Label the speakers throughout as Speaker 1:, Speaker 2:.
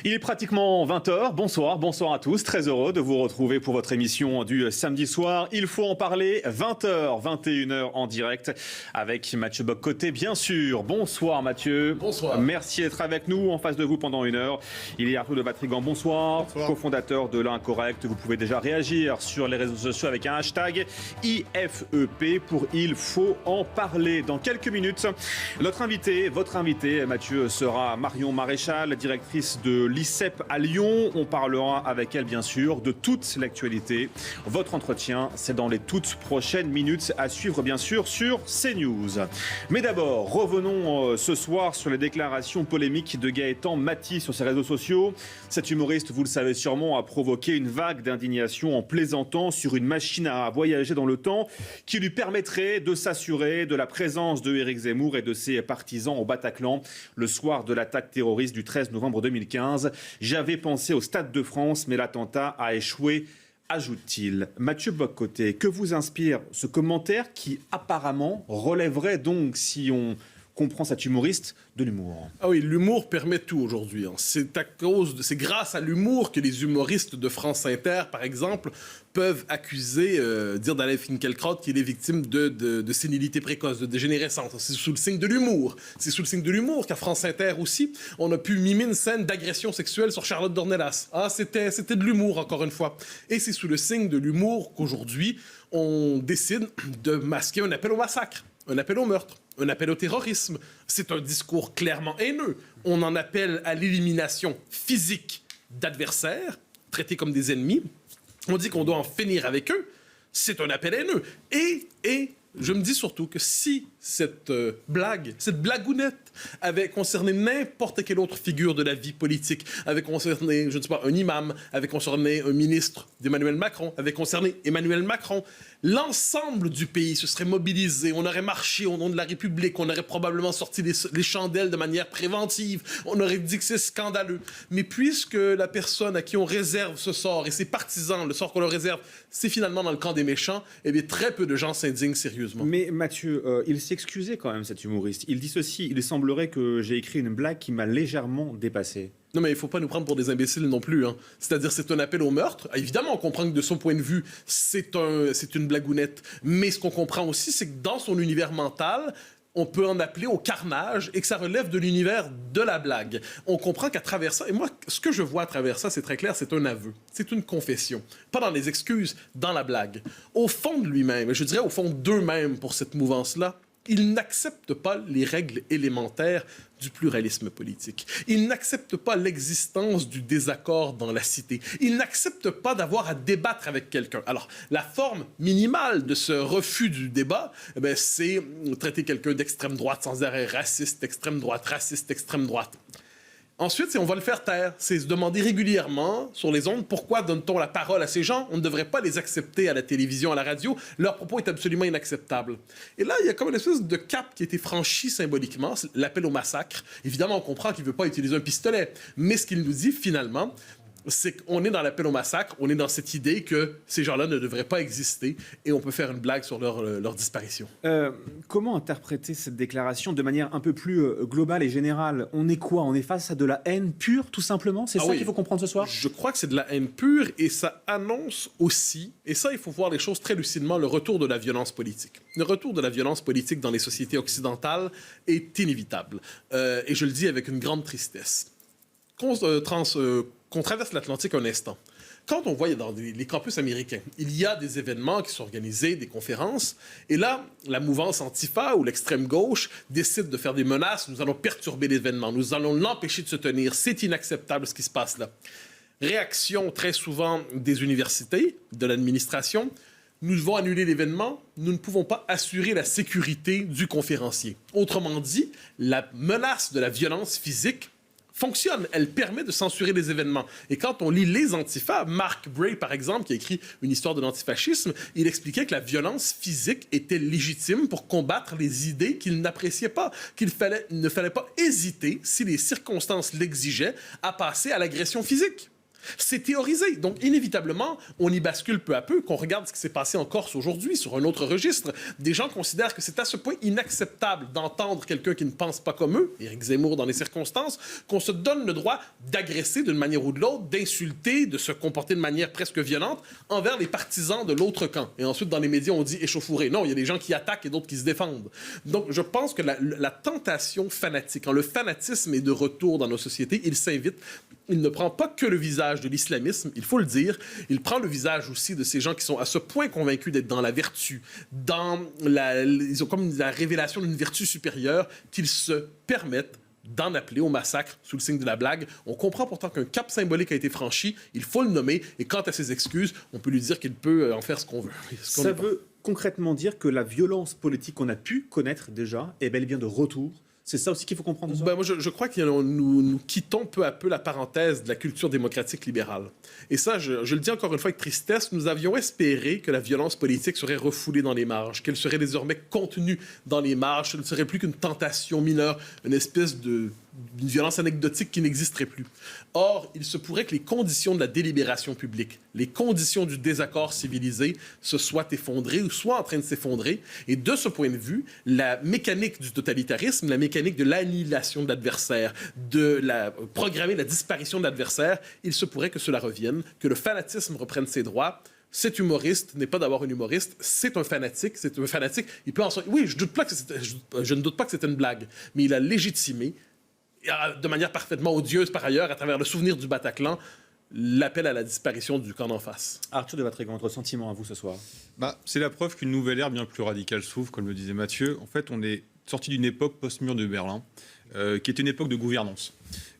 Speaker 1: Il est pratiquement 20h. Bonsoir, bonsoir à tous. Très heureux de vous retrouver pour votre émission du samedi soir. Il faut en parler, 20h, 21h en direct avec Mathieu Bock-Côté, bien sûr. Bonsoir Mathieu.
Speaker 2: Bonsoir.
Speaker 1: Merci d'être avec nous en face de vous pendant une heure. Il y a Arnaud de Vatrigan, bonsoir. Cofondateur de l'Incorrect. Vous pouvez déjà réagir sur les réseaux sociaux avec un hashtag IFEP pour Il faut en parler. Dans quelques minutes, notre invité, votre invité, Mathieu, sera Marion Maréchal, directrice de l'ICEP à Lyon. On parlera avec elle, bien sûr, de toute l'actualité. Votre entretien, c'est dans les toutes prochaines minutes à suivre, bien sûr, sur CNews. Mais d'abord, revenons ce soir sur les déclarations polémiques de Gaëtan Maty sur ses réseaux sociaux. Cet humoriste, vous le savez sûrement, a provoqué une vague d'indignation en plaisantant sur une machine à voyager dans le temps qui lui permettrait de s'assurer de la présence de Éric Zemmour et de ses partisans au Bataclan le soir de l'attaque terroriste du 13 novembre 2015. J'avais pensé au Stade de France, mais l'attentat a échoué, ajoute-t-il. Mathieu Bock-Côté, que vous inspire ce commentaire qui apparemment relèverait donc, si on comprend cet humoriste, de l'humour?
Speaker 2: Ah oui, l'humour permet tout aujourd'hui. C'est grâce à l'humour que les humoristes de France Inter, par exemple, peuvent accuser, dire d'Alain Finkielkraut qu'il est victime de sénilité précoce, de dégénérescence. C'est sous le signe de l'humour. C'est sous le signe de l'humour qu'à France Inter aussi, on a pu mimer une scène d'agression sexuelle sur Charlotte Dornelas. Ah, c'était de l'humour, encore une fois. Et c'est sous le signe de l'humour qu'aujourd'hui, on décide de masquer un appel au massacre, un appel au meurtre, un appel au terrorisme. C'est un discours clairement haineux. On en appelle à l'élimination physique d'adversaires, traités comme des ennemis. On dit qu'on doit en finir avec eux. C'est un appel haineux. Et je me dis surtout que si cette blagounette avait concerné n'importe quelle autre figure de la vie politique, avait concerné, je ne sais pas, un imam, avait concerné un ministre d'Emmanuel Macron, avait concerné Emmanuel Macron, l'ensemble du pays se serait mobilisé, on aurait marché au nom de la République, on aurait probablement sorti les chandelles de manière préventive, on aurait dit que c'est scandaleux. Mais puisque la personne à qui on réserve ce sort et ses partisans, le sort qu'on leur réserve, c'est finalement dans le camp des méchants, eh bien très peu de gens s'indignent sérieusement.
Speaker 1: Mais Mathieu, il s'est excusé quand même, cet humoriste. Il dit ceci: il semblerait que j'ai écrit une blague qui m'a légèrement dépassé.
Speaker 2: Non, mais il ne faut pas nous prendre pour des imbéciles non plus. C'est-à-dire, c'est un appel au meurtre. Évidemment, on comprend que de son point de vue, c'est une blagounette. Mais ce qu'on comprend aussi, c'est que dans son univers mental, on peut en appeler au carnage et que ça relève de l'univers de la blague. On comprend qu'à travers ça, et moi, ce que je vois à travers ça, c'est très clair, c'est un aveu, c'est une confession. Pas dans les excuses, dans la blague. Au fond de lui-même, et je dirais au fond d'eux-mêmes pour cette mouvance-là, ils n'acceptent pas les règles élémentaires du pluralisme politique. Ils n'acceptent pas l'existence du désaccord dans la cité. Ils n'acceptent pas d'avoir à débattre avec quelqu'un. Alors, la forme minimale de ce refus du débat, c'est traiter quelqu'un d'extrême droite sans arrêt, raciste, extrême droite, raciste, extrême droite. Ensuite, on va le faire taire. C'est se demander régulièrement sur les ondes pourquoi donne-t-on la parole à ces gens. On ne devrait pas les accepter à la télévision, à la radio. Leur propos est absolument inacceptable. Et là, il y a comme une espèce de cap qui a été franchi symboliquement, l'appel au massacre. Évidemment, on comprend qu'il ne veut pas utiliser un pistolet. Mais ce qu'il nous dit finalement, c'est qu'on est dans l'appel au massacre, on est dans cette idée que ces gens-là ne devraient pas exister et on peut faire une blague sur leur disparition.
Speaker 1: Comment interpréter cette déclaration de manière un peu plus globale et générale? On est quoi? On est face à de la haine pure, tout simplement? C'est ça qu'il faut comprendre ce soir?
Speaker 2: Je crois que c'est de la haine pure et ça annonce aussi, et ça il faut voir les choses très lucidement, le retour de la violence politique. Le retour de la violence politique dans les sociétés occidentales est inévitable. Et je le dis avec une grande tristesse. Qu'on traverse l'Atlantique un instant. Quand on voit dans les campus américains, il y a des événements qui sont organisés, des conférences, et là, la mouvance Antifa ou l'extrême gauche décide de faire des menaces, nous allons perturber l'événement, nous allons l'empêcher de se tenir, c'est inacceptable ce qui se passe là. Réaction très souvent des universités, de l'administration, nous devons annuler l'événement, nous ne pouvons pas assurer la sécurité du conférencier. Autrement dit, la menace de la violence physique fonctionne, elle permet de censurer les événements. Et quand on lit les antifas, Mark Bray, par exemple, qui a écrit une histoire de l'antifascisme, il expliquait que la violence physique était légitime pour combattre les idées qu'il n'appréciait pas, qu'il ne fallait pas hésiter, si les circonstances l'exigeaient, à passer à l'agression physique. C'est théorisé. Donc, inévitablement, on y bascule peu à peu. Qu'on regarde ce qui s'est passé en Corse aujourd'hui, sur un autre registre, des gens considèrent que c'est à ce point inacceptable d'entendre quelqu'un qui ne pense pas comme eux, Éric Zemmour dans les circonstances, qu'on se donne le droit d'agresser d'une manière ou de l'autre, d'insulter, de se comporter de manière presque violente envers les partisans de l'autre camp. Et ensuite, dans les médias, on dit échauffouré. Non, il y a des gens qui attaquent et d'autres qui se défendent. Donc, je pense que la tentation fanatique, quand le fanatisme est de retour dans nos sociétés, il s'invite. Il ne prend pas que le visage de l'islamisme, il faut le dire. Il prend le visage aussi de ces gens qui sont à ce point convaincus d'être dans la vertu, ils ont comme la révélation d'une vertu supérieure qu'ils se permettent d'en appeler au massacre sous le signe de la blague. On comprend pourtant qu'un cap symbolique a été franchi, il faut le nommer, et quant à ses excuses, on peut lui dire qu'il peut en faire ce qu'on veut.
Speaker 1: Ça veut concrètement dire que la violence politique qu'on a pu connaître déjà est bel et bien de retour. C'est ça aussi qu'il faut comprendre.
Speaker 2: Moi, je crois que nous quittons peu à peu la parenthèse de la culture démocratique libérale. Et ça, je le dis encore une fois avec tristesse, nous avions espéré que la violence politique serait refoulée dans les marges, qu'elle serait désormais contenue dans les marges, ce ne serait plus qu'une tentation mineure, une espèce d'une violence anecdotique qui n'existerait plus. Or, il se pourrait que les conditions de la délibération publique, les conditions du désaccord civilisé se soient effondrées ou soient en train de s'effondrer. Et de ce point de vue, la mécanique du totalitarisme, la mécanique de l'annihilation de l'adversaire, programmer la disparition de l'adversaire, il se pourrait que cela revienne, que le fanatisme reprenne ses droits. Cet humoriste n'est pas d'abord un humoriste, c'est un fanatique. Il peut oui, je ne doute pas que c'était une blague, mais il a légitimé de manière parfaitement odieuse par ailleurs, à travers le souvenir du Bataclan, l'appel à la disparition du camp d'en face.
Speaker 1: Arthur de Vatrigan, votre sentiment à vous ce soir?
Speaker 3: C'est la preuve qu'une nouvelle ère bien plus radicale s'ouvre, comme le disait Mathieu. En fait, on est sorti d'une époque post-mur de Berlin, qui était une époque de gouvernance,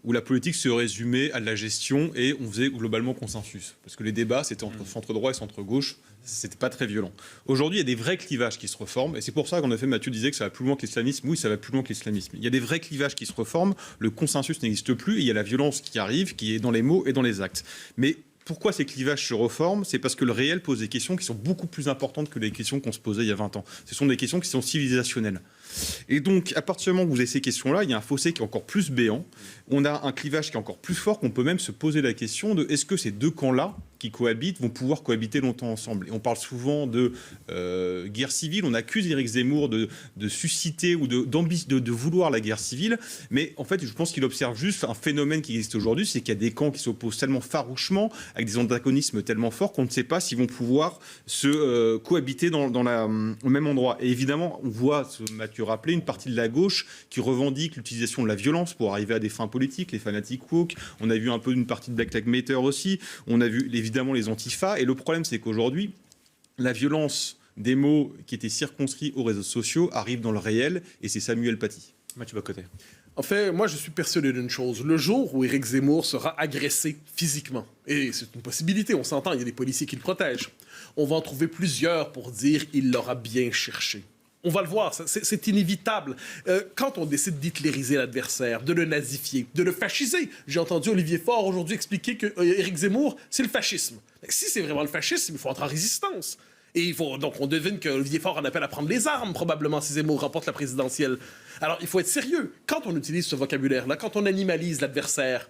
Speaker 3: où la politique se résumait à de la gestion et on faisait globalement consensus. Parce que les débats, c'était entre centre-droit et centre-gauche, c'était pas très violent. Aujourd'hui, il y a des vrais clivages qui se reforment, et c'est pour ça qu'en effet, Mathieu disait que ça va plus loin que l'islamisme. Oui, ça va plus loin que l'islamisme. Il y a des vrais clivages qui se reforment, le consensus n'existe plus, et il y a la violence qui arrive, qui est dans les mots et dans les actes. Mais pourquoi ces clivages se reforment? C'est parce que le réel pose des questions qui sont beaucoup plus importantes que les questions qu'on se posait il y a 20 ans. Ce sont des questions qui sont civilisationnelles. Et donc, à partir du moment où vous avez ces questions-là, il y a un fossé qui est encore plus béant. On a un clivage qui est encore plus fort, qu'on peut même se poser la question de est-ce que ces deux camps-là qui cohabitent vont pouvoir cohabiter longtemps ensemble. Et on parle souvent de guerre civile. On accuse Éric Zemmour de susciter ou de vouloir la guerre civile. Mais en fait, je pense qu'il observe juste un phénomène qui existe aujourd'hui, c'est qu'il y a des camps qui s'opposent tellement farouchement, avec des antagonismes tellement forts qu'on ne sait pas s'ils vont pouvoir se cohabiter au même endroit. Et évidemment, on voit, Mathieu rappelait, une partie de la gauche qui revendique l'utilisation de la violence pour arriver à des fins politiques, les fanatiques woke. On a vu un peu une partie de Black Lives Matter aussi. On a vu évidemment les antifas. Et le problème, c'est qu'aujourd'hui, la violence des mots qui étaient circonscrits aux réseaux sociaux arrive dans le réel, et c'est Samuel Paty.
Speaker 1: Mathieu Bocoté.
Speaker 2: En fait, moi, je suis persuadé d'une chose. Le jour où Éric Zemmour sera agressé physiquement, et c'est une possibilité, on s'entend, il y a des policiers qui le protègent, on va en trouver plusieurs pour dire « il l'aura bien cherché ». On va le voir, c'est inévitable. Quand on décide d'hitlériser l'adversaire, de le nazifier, de le fasciser, j'ai entendu Olivier Faure aujourd'hui expliquer que Éric Zemmour, c'est le fascisme. Si c'est vraiment le fascisme, il faut entrer en résistance. Et donc on devine que Olivier Faure en appelle à prendre les armes, probablement, si Zemmour remporte la présidentielle. Alors, il faut être sérieux. Quand on utilise ce vocabulaire-là, quand on animalise l'adversaire,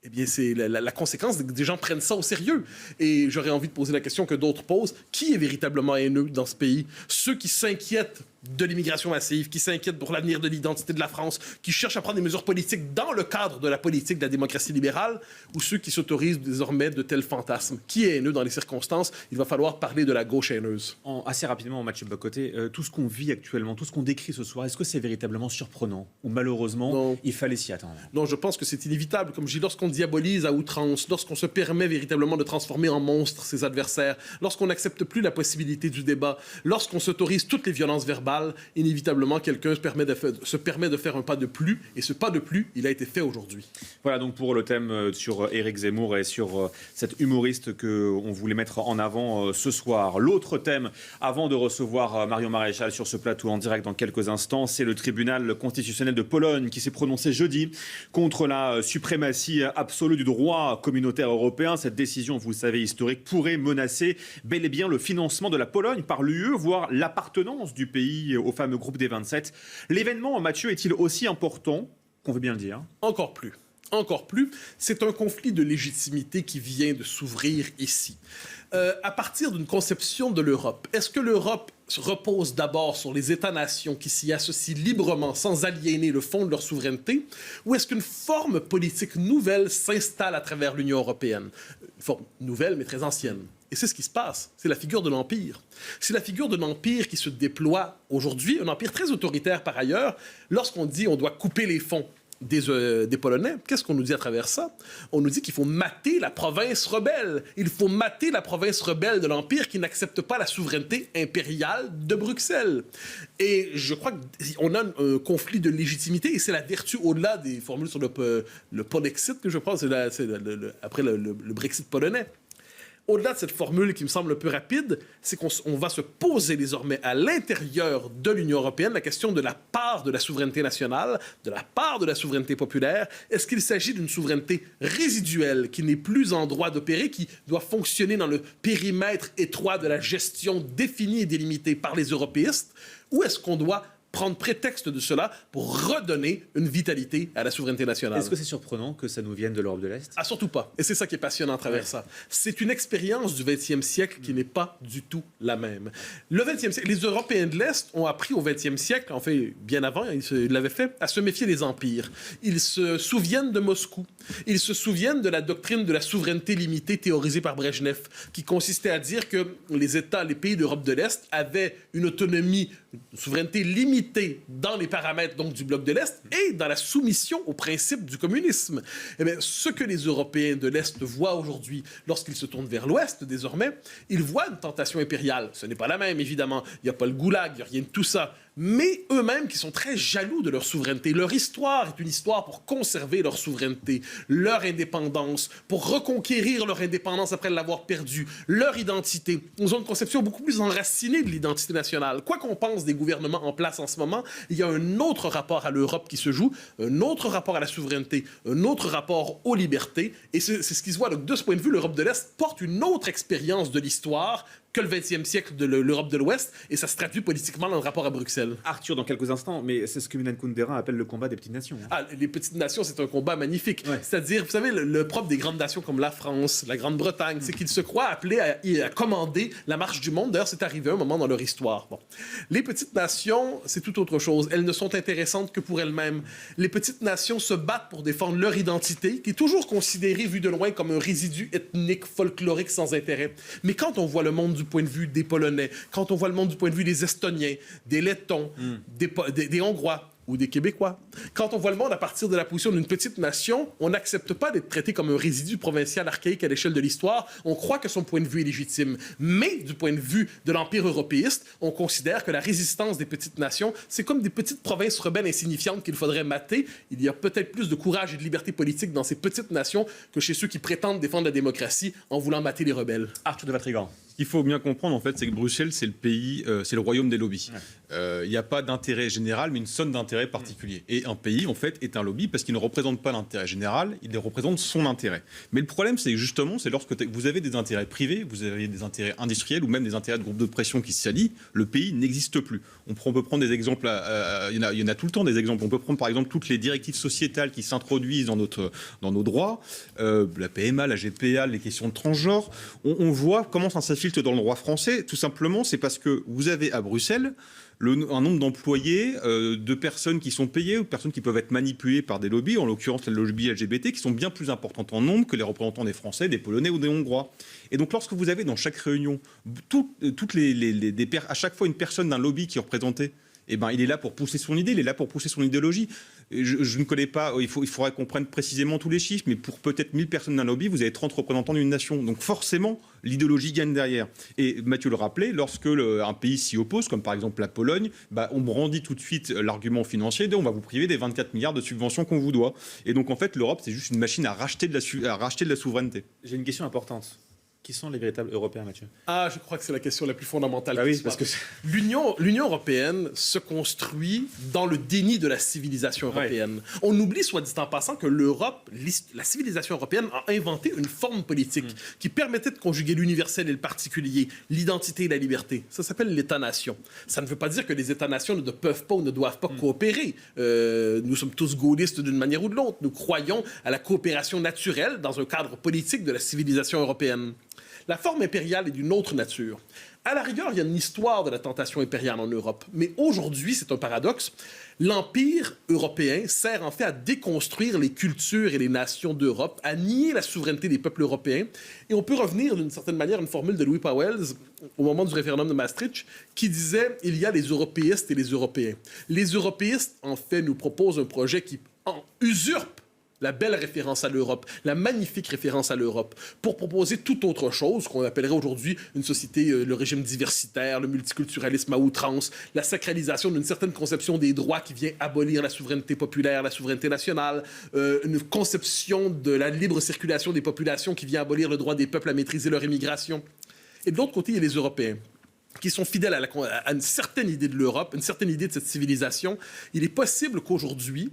Speaker 2: eh bien, c'est la conséquence que des gens prennent ça au sérieux. Et j'aurais envie de poser la question que d'autres posent. Qui est véritablement haineux dans ce pays? Ceux qui s'inquiètent de l'immigration massive, qui s'inquiètent pour l'avenir de l'identité de la France, qui cherchent à prendre des mesures politiques dans le cadre de la politique de la démocratie libérale, ou ceux qui s'autorisent désormais de tels fantasmes? Qui est haineux dans les circonstances? Il va falloir parler de la gauche haineuse.
Speaker 1: Assez rapidement, Mathieu Bocoté, tout ce qu'on vit actuellement, tout ce qu'on décrit ce soir, est-ce que c'est véritablement surprenant? Ou malheureusement, il fallait s'y attendre?
Speaker 2: Non, je pense que c'est inévitable. Comme je dis, lorsqu'on diabolise à outrance, lorsqu'on se permet véritablement de transformer en monstres ses adversaires, lorsqu'on n'accepte plus la possibilité du débat, lorsqu'on s'autorise toutes les violences verbales, inévitablement, quelqu'un se permet de faire un pas de plus, et ce pas de plus, il a été fait aujourd'hui.
Speaker 1: Voilà donc pour le thème sur Éric Zemmour et sur cet humoriste qu'on voulait mettre en avant ce soir. L'autre thème, avant de recevoir Marion Maréchal sur ce plateau en direct dans quelques instants, c'est le tribunal constitutionnel de Pologne qui s'est prononcé jeudi contre la suprématie absolue du droit communautaire européen. Cette décision, vous le savez, historique, pourrait menacer bel et bien le financement de la Pologne par l'UE, voire l'appartenance du pays au fameux groupe des 27. L'événement, Mathieu, est-il aussi important qu'on veut bien le dire?
Speaker 2: Encore plus. encore plus, c'est un conflit de légitimité qui vient de s'ouvrir ici. À partir d'une conception de l'Europe, est-ce que l'Europe repose d'abord sur les États-nations qui s'y associent librement sans aliéner le fond de leur souveraineté, ou est-ce qu'une forme politique nouvelle s'installe à travers l'Union européenne? Une forme nouvelle, mais très ancienne. Et c'est ce qui se passe. C'est la figure de l'Empire. C'est la figure de l'Empire qui se déploie aujourd'hui, un empire très autoritaire par ailleurs. Lorsqu'on dit on doit couper les fonds des Polonais, qu'est-ce qu'on nous dit à travers ça? On nous dit qu'il faut mater la province rebelle. Il faut mater la province rebelle de l'Empire qui n'accepte pas la souveraineté impériale de Bruxelles. Et je crois qu'on a un conflit de légitimité et c'est la vertu au-delà des formules sur le Polexit que je pense, après le Brexit polonais. Au-delà de cette formule qui me semble un peu rapide, c'est qu'on va se poser désormais à l'intérieur de l'Union européenne la question de la part de la souveraineté nationale, de la part de la souveraineté populaire. Est-ce qu'il s'agit d'une souveraineté résiduelle qui n'est plus en droit d'opérer, qui doit fonctionner dans le périmètre étroit de la gestion définie et délimitée par les européistes, ou est-ce qu'on doit prendre prétexte de cela pour redonner une vitalité à la souveraineté nationale?
Speaker 1: Est-ce que c'est surprenant que ça nous vienne de l'Europe de l'Est?
Speaker 2: Ah, surtout pas. Et c'est ça qui est passionnant à travers ça. C'est une expérience du 20e siècle qui n'est pas du tout la même. Le 20e siècle, les Européens de l'Est ont appris au 20e siècle, en fait, bien avant, ils l'avaient fait, à se méfier des empires. Ils se souviennent de Moscou. Ils se souviennent de la doctrine de la souveraineté limitée théorisée par Brejnev, qui consistait à dire que les États, les pays d'Europe de l'Est avaient une autonomie, une souveraineté limitée dans les paramètres donc, du bloc de l'Est et dans la soumission aux principes du communisme. Eh bien, ce que les Européens de l'Est voient aujourd'hui, lorsqu'ils se tournent vers l'Ouest désormais, ils voient une tentation impériale. Ce n'est pas la même, évidemment. Il n'y a pas le goulag, il n'y a rien de tout ça. Mais eux-mêmes qui sont très jaloux de leur souveraineté. Leur histoire est une histoire pour conserver leur souveraineté, leur indépendance, pour reconquérir leur indépendance après l'avoir perdue, leur identité. Ils ont une conception beaucoup plus enracinée de l'identité nationale. Quoi qu'on pense des gouvernements en place en ce moment, il y a un autre rapport à l'Europe qui se joue, un autre rapport à la souveraineté, un autre rapport aux libertés. Et c'est ce qui se voit. Donc, de ce point de vue, l'Europe de l'Est porte une autre expérience de l'histoire que le 20e siècle de l'Europe de l'Ouest, et ça se traduit politiquement dans le rapport à Bruxelles.
Speaker 1: Arthur, dans quelques instants, mais c'est ce que Milan Kundera appelle le combat des petites nations.
Speaker 2: Ah, les petites nations, c'est un combat magnifique.
Speaker 1: Ouais.
Speaker 2: C'est-à-dire, vous savez, le propre des grandes nations comme la France, la Grande-Bretagne, c'est qu'ils se croient appelés à commander la marche du monde. D'ailleurs, c'est arrivé un moment dans leur histoire. Bon. Les petites nations, c'est tout autre chose. Elles ne sont intéressantes que pour elles-mêmes. Les petites nations se battent pour défendre leur identité, qui est toujours considérée, vue de loin, comme un résidu ethnique, folklorique, sans intérêt. Mais quand on voit le monde du point de vue des Polonais, quand on voit le monde du point de vue des Estoniens, des Lettons, des Hongrois ou des Québécois, quand on voit le monde à partir de la position d'une petite nation, on n'accepte pas d'être traité comme un résidu provincial archaïque à l'échelle de l'histoire. On croit que son point de vue est légitime. Mais du point de vue de l'Empire européiste, on considère que la résistance des petites nations, c'est comme des petites provinces rebelles insignifiantes qu'il faudrait mater. Il y a peut-être plus de courage et de liberté politique dans ces petites nations que chez ceux qui prétendent défendre la démocratie en voulant mater les rebelles.
Speaker 1: Arthur de Vatrigan.
Speaker 3: Ce qu'il faut bien comprendre, en fait, c'est que Bruxelles, c'est le pays, c'est le royaume des lobbies. Il n'y a pas d'intérêt général, mais une somme d'intérêt particulier. Et un pays, en fait, est un lobby parce qu'il ne représente pas l'intérêt général, il représente son intérêt. Mais le problème, c'est justement, c'est lorsque vous avez des intérêts privés, vous avez des intérêts industriels ou même des intérêts de groupes de pression qui s'allient, le pays n'existe plus. On peut prendre des exemples, il y en a tout le temps des exemples. On peut prendre par exemple toutes les directives sociétales qui s'introduisent dans nos droits, la PMA, la GPA, les questions de transgenre. On voit comment ça s'infiltre dans le droit français. Tout simplement, c'est parce que vous avez à Bruxelles un nombre d'employés, de personnes qui sont payées ou de personnes qui peuvent être manipulées par des lobbies, en l'occurrence les lobbies LGBT, qui sont bien plus importantes en nombre que les représentants des Français, des Polonais ou des Hongrois. Et donc lorsque vous avez dans chaque réunion à chaque fois une personne d'un lobby qui est représentée, eh ben, il est là pour pousser son idée, il est là pour pousser son idéologie. Je ne connais pas, il faudrait qu'on prenne précisément tous les chiffres, mais pour peut-être 1000 personnes d'un lobby, vous avez 30 représentants d'une nation. Donc forcément, l'idéologie gagne derrière. Et Mathieu le rappelait, lorsque un pays s'y oppose, comme par exemple la Pologne, on brandit tout de suite l'argument financier de on va vous priver des 24 milliards de subventions qu'on vous doit. Et donc en fait, l'Europe, c'est juste une machine à racheter de la souveraineté.
Speaker 1: J'ai une question importante. Qui sont les véritables Européens, Mathieu?
Speaker 2: Ah, je crois que c'est la question la plus fondamentale.
Speaker 1: Ah oui, parce que
Speaker 2: l'Union européenne se construit dans le déni de la civilisation européenne. Ouais. On oublie, soit dit en passant, que l'Europe, la civilisation européenne a inventé une forme politique qui permettait de conjuguer l'universel et le particulier, l'identité et la liberté. Ça s'appelle l'État-nation. Ça ne veut pas dire que les États-nations ne peuvent pas ou ne doivent pas coopérer. Nous sommes tous gaullistes d'une manière ou de l'autre. Nous croyons à la coopération naturelle dans un cadre politique de la civilisation européenne. La forme impériale est d'une autre nature. À la rigueur, il y a une histoire de la tentation impériale en Europe. Mais aujourd'hui, c'est un paradoxe. L'Empire européen sert en fait à déconstruire les cultures et les nations d'Europe, à nier la souveraineté des peuples européens. Et on peut revenir d'une certaine manière à une formule de Louis Pauwels au moment du référendum de Maastricht qui disait « Il y a les européistes et les Européens ». Les européistes, en fait, nous proposent un projet qui usurpe la belle référence à l'Europe, la magnifique référence à l'Europe, pour proposer toute autre chose qu'on appellerait aujourd'hui une société, le régime diversitaire, le multiculturalisme à outrance, la sacralisation d'une certaine conception des droits qui vient abolir la souveraineté populaire, la souveraineté nationale, une conception de la libre circulation des populations qui vient abolir le droit des peuples à maîtriser leur immigration. Et de l'autre côté, il y a les Européens qui sont fidèles à une certaine idée de l'Europe, une certaine idée de cette civilisation. Il est possible qu'aujourd'hui,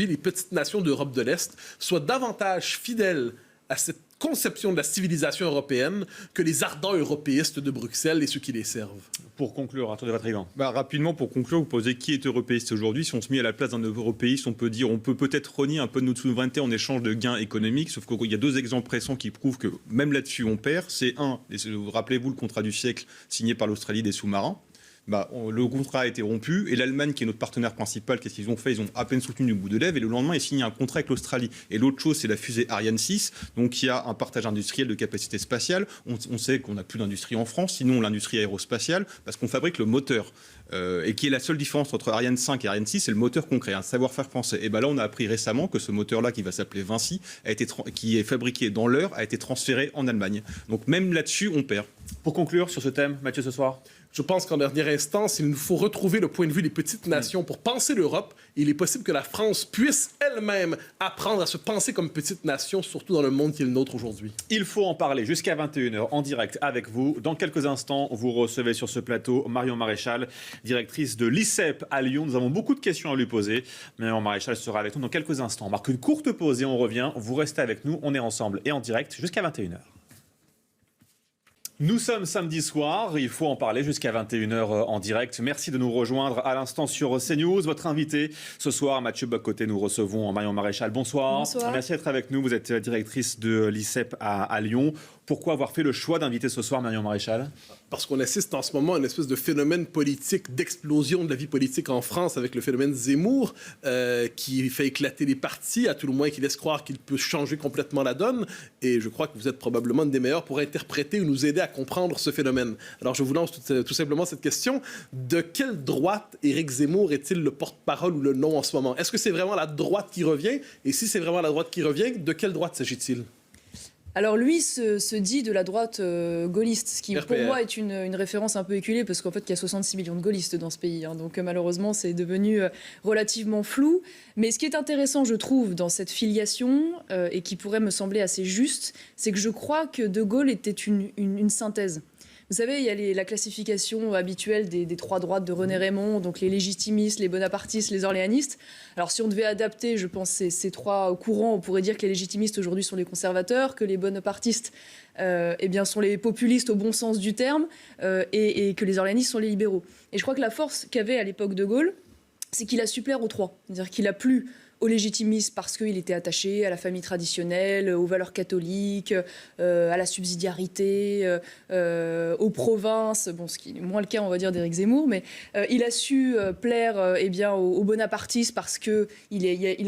Speaker 2: les petites nations d'Europe de l'Est soient davantage fidèles à cette conception de la civilisation européenne que les ardents européistes de Bruxelles et ceux qui les servent.
Speaker 1: Pour conclure, Arthur de Vatrigan.
Speaker 3: Rapidement, pour conclure, vous posez qui est européiste aujourd'hui. Si on se met à la place d'un européiste, on peut dire on peut peut-être renier un peu de notre souveraineté en échange de gains économiques, sauf qu'il y a deux exemples récents qui prouvent que même là-dessus on perd. C'est rappelez-vous le contrat du siècle signé par l'Australie des sous-marins. Le contrat a été rompu et l'Allemagne, qui est notre partenaire principal, qu'est-ce qu'ils ont fait? Ils ont à peine soutenu du bout de lèvres et le lendemain, ils signent un contrat avec l'Australie. Et l'autre chose, c'est la fusée Ariane 6, donc qui a un partage industriel de capacité spatiale. On sait qu'on n'a plus d'industrie en France, sinon l'industrie aérospatiale, parce qu'on fabrique le moteur. Et qui est la seule différence entre Ariane 5 et Ariane 6, c'est le moteur concret, un savoir-faire français. Et là, on a appris récemment que ce moteur-là, qui va s'appeler Vinci, qui est fabriqué dans l'heure, a été transféré en Allemagne. Donc même là-dessus, on perd.
Speaker 1: Pour conclure sur ce thème, Mathieu, ce soir?
Speaker 2: Je pense qu'en dernière instance, il nous faut retrouver le point de vue des petites nations pour penser l'Europe. Il est possible que la France puisse elle-même apprendre à se penser comme petite nation, surtout dans le monde qui est le nôtre aujourd'hui.
Speaker 1: Il faut en parler jusqu'à 21h en direct avec vous. Dans quelques instants, vous recevez sur ce plateau Marion Maréchal, directrice de l'ICEP à Lyon. Nous avons beaucoup de questions à lui poser. Marion Maréchal sera avec nous dans quelques instants. On marque une courte pause et on revient. Vous restez avec nous. On est ensemble et en direct jusqu'à 21h. Nous sommes samedi soir, il faut en parler jusqu'à 21h en direct. Merci de nous rejoindre à l'instant sur CNews. Votre invité ce soir, Mathieu Bock-Côté, nous recevons Marion Maréchal. Bonsoir.
Speaker 4: Bonsoir.
Speaker 1: Merci d'être avec nous. Vous êtes directrice de l'ICEP à Lyon. Pourquoi avoir fait le choix d'inviter ce soir Marion Maréchal?
Speaker 2: Parce qu'on assiste en ce moment à une espèce de phénomène politique, d'explosion de la vie politique en France avec le phénomène Zemmour, qui fait éclater les partis, à tout le moins qui laisse croire qu'il peut changer complètement la donne. Et je crois que vous êtes probablement une des meilleures pour interpréter ou nous aider à comprendre ce phénomène. Alors je vous lance tout simplement cette question. De quelle droite Éric Zemmour est-il le porte-parole ou le nom en ce moment? Est-ce que c'est vraiment la droite qui revient? Et si c'est vraiment la droite qui revient, de quelle droite s'agit-il?
Speaker 4: Alors lui se dit de la droite gaulliste, ce qui
Speaker 2: RPR.
Speaker 4: pour moi est une référence un peu éculée, parce qu'en fait il y a 66 millions de gaullistes dans ce pays, donc malheureusement c'est devenu relativement flou. Mais ce qui est intéressant, je trouve, dans cette filiation, et qui pourrait me sembler assez juste, c'est que je crois que De Gaulle était une synthèse. Vous savez, il y a la classification habituelle des trois droites de René Raymond, donc les légitimistes, les bonapartistes, les orléanistes. Alors si on devait adapter, je pense, ces trois courants, on pourrait dire que les légitimistes aujourd'hui sont les conservateurs, que les bonapartistes sont les populistes au bon sens du terme, et que les orléanistes sont les libéraux. Et je crois que la force qu'avait à l'époque De Gaulle, c'est qu'il a su plaire aux trois. C'est-à-dire qu'il a plu aux légitimistes parce qu'il était attaché à la famille traditionnelle, aux valeurs catholiques, à la subsidiarité, aux provinces, ce qui est moins le cas, on va dire, d'Éric Zemmour, mais il a su plaire aux bonapartistes parce qu'il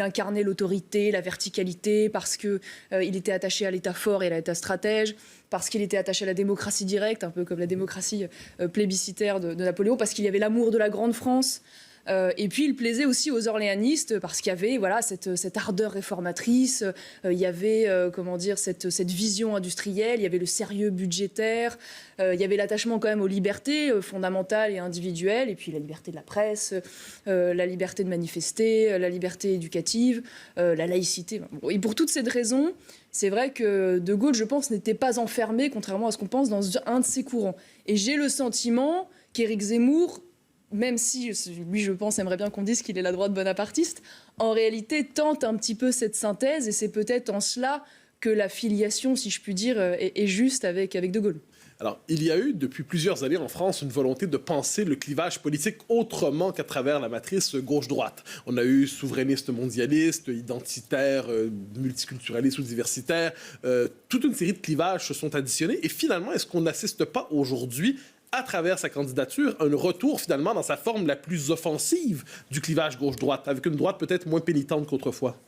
Speaker 4: incarnait l'autorité, la verticalité, parce qu'il était attaché à l'État fort et à l'État stratège, parce qu'il était attaché à la démocratie directe, un peu comme la démocratie plébiscitaire de Napoléon, parce qu'il y avait l'amour de la grande France. Et puis il plaisait aussi aux orléanistes parce qu'il y avait cette ardeur réformatrice, il y avait cette vision industrielle, il y avait le sérieux budgétaire, il y avait l'attachement quand même aux libertés fondamentales et individuelles, et puis la liberté de la presse, la liberté de manifester, la liberté éducative, la laïcité. Et pour toutes ces raisons, c'est vrai que De Gaulle, je pense, n'était pas enfermé, contrairement à ce qu'on pense, dans un de ses courants. Et j'ai le sentiment qu'Éric Zemmour, même si lui, je pense, aimerait bien qu'on dise qu'il est la droite bonapartiste, en réalité tente un petit peu cette synthèse, et c'est peut-être en cela que la filiation, si je puis dire, est juste avec De Gaulle.
Speaker 2: Alors, il y a eu depuis plusieurs années en France une volonté de penser le clivage politique autrement qu'à travers la matrice gauche-droite. On a eu souverainiste mondialiste, identitaire, multiculturaliste ou diversitaire. Toute une série de clivages se sont additionnés. Et finalement, est-ce qu'on n'assiste pas aujourd'hui, à travers sa candidature, un retour finalement dans sa forme la plus offensive du clivage gauche-droite, avec une droite peut-être moins pénitente qu'autrefois?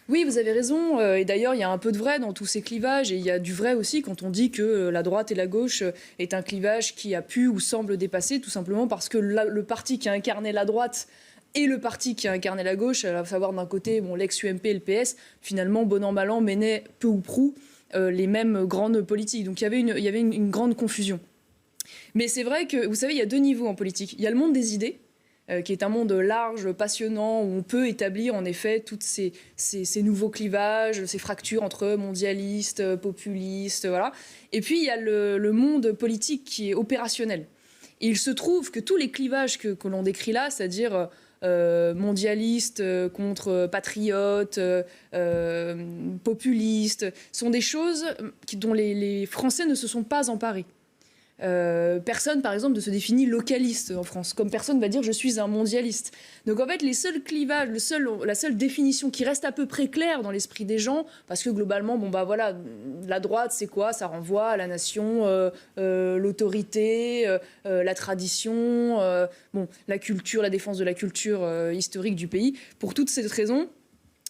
Speaker 4: Oui, vous avez raison. Et d'ailleurs, il y a un peu de vrai dans tous ces clivages. Et il y a du vrai aussi quand on dit que la droite et la gauche est un clivage qui a pu ou semble dépasser, tout simplement parce que le parti qui a incarné la droite et le parti qui a incarné la gauche, à savoir d'un côté l'ex-UMP et le PS, finalement, bon an, mal an, menaient peu ou prou les mêmes grandes politiques. Donc il y avait une grande confusion. Mais c'est vrai que, vous savez, il y a deux niveaux en politique. Il y a le monde des idées, qui est un monde large, passionnant, où on peut établir en effet tous ces nouveaux clivages, ces fractures entre mondialistes, populistes, voilà. Et puis il y a le monde politique qui est opérationnel. Et il se trouve que tous les clivages que l'on décrit là, c'est-à-dire mondialistes contre patriotes, populistes, sont des choses dont les Français ne se sont pas emparés. Personne, par exemple, ne se définit localiste en France, comme personne va dire « je suis un mondialiste ». Donc en fait, les seuls clivages, la seule définition qui reste à peu près claire dans l'esprit des gens, parce que globalement, la droite, c'est quoi? Ça renvoie à la nation, l'autorité, la tradition, la culture, la défense de la culture historique du pays. Pour toutes ces raisons,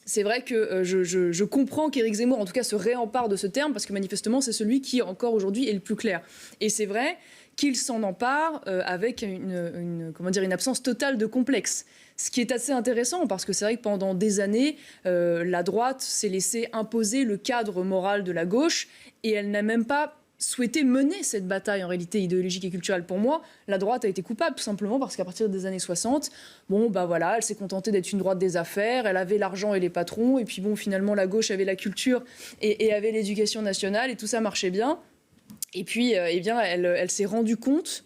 Speaker 4: c'est vrai que je comprends qu'Éric Zemmour, en tout cas, se réempare de ce terme, parce que manifestement, c'est celui qui, encore aujourd'hui, est le plus clair. Et c'est vrai qu'il s'en empare avec une absence totale de complexe. Ce qui est assez intéressant, parce que c'est vrai que pendant des années, la droite s'est laissée imposer le cadre moral de la gauche, et elle n'a même pas souhaité mener cette bataille en réalité idéologique et culturelle. Pour moi, la droite a été coupable tout simplement parce qu'à partir des années 60, elle s'est contentée d'être une droite des affaires, elle avait l'argent et les patrons, et puis finalement la gauche avait la culture et avait l'éducation nationale, et tout ça marchait bien. Et puis, elle s'est rendue compte,